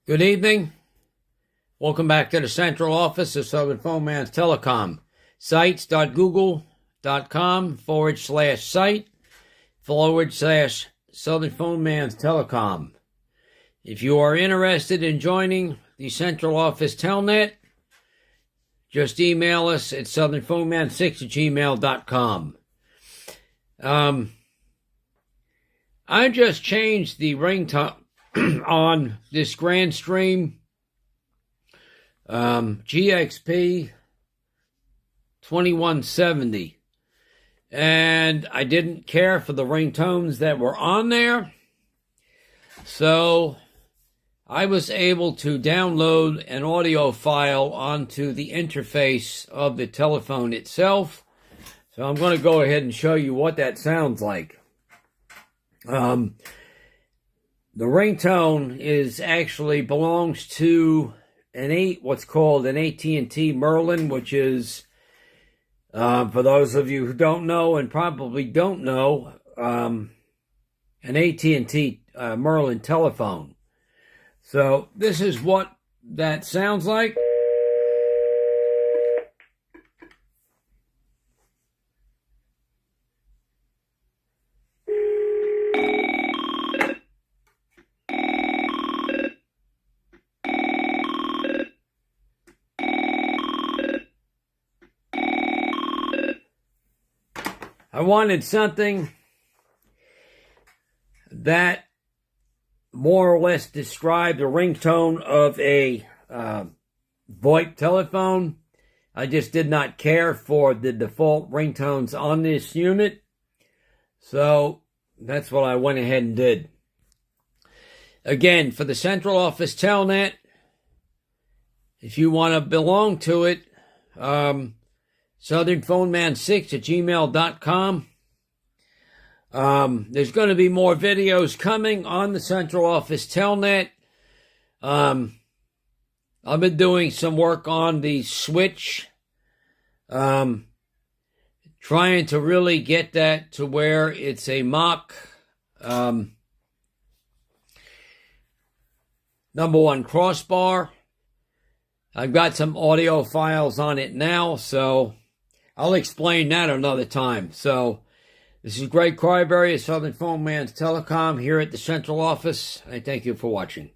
Good evening. Welcome back to the central office of Southernphonemans Telecom. Sites.google.com/site/Southernphonemans Telecom. If you are interested in joining the central office Telnet, just email us at southernphonemans6@gmail.com. I just changed the ringtone on this Grand Stream GXP 2170, and I didn't care for the ringtones that were on there, so I was able to download an audio file onto the interface of the telephone itself. So I'm going to go ahead and show you what that sounds like. The ringtone actually belongs to what's called an AT&T Merlin, which is, for those of you who don't know and probably don't know, an AT&T Merlin telephone. So this is what that sounds like. I wanted something that more or less described the ringtone of a VoIP telephone. I just did not care for the default ringtones on this unit, so that's what I went ahead and did. Again, for the central office Telnet, if you want to belong to it, southernphonemans6@gmail.com. There's going to be more videos coming on the central office Telnet. I've been doing some work on the switch, trying to really get that to where it's a mock number one crossbar. I've got some audio files on it now, so I'll explain that another time. So this is Greg Cryberry of Southernphonemans Telecom here at the central office. I thank you for watching.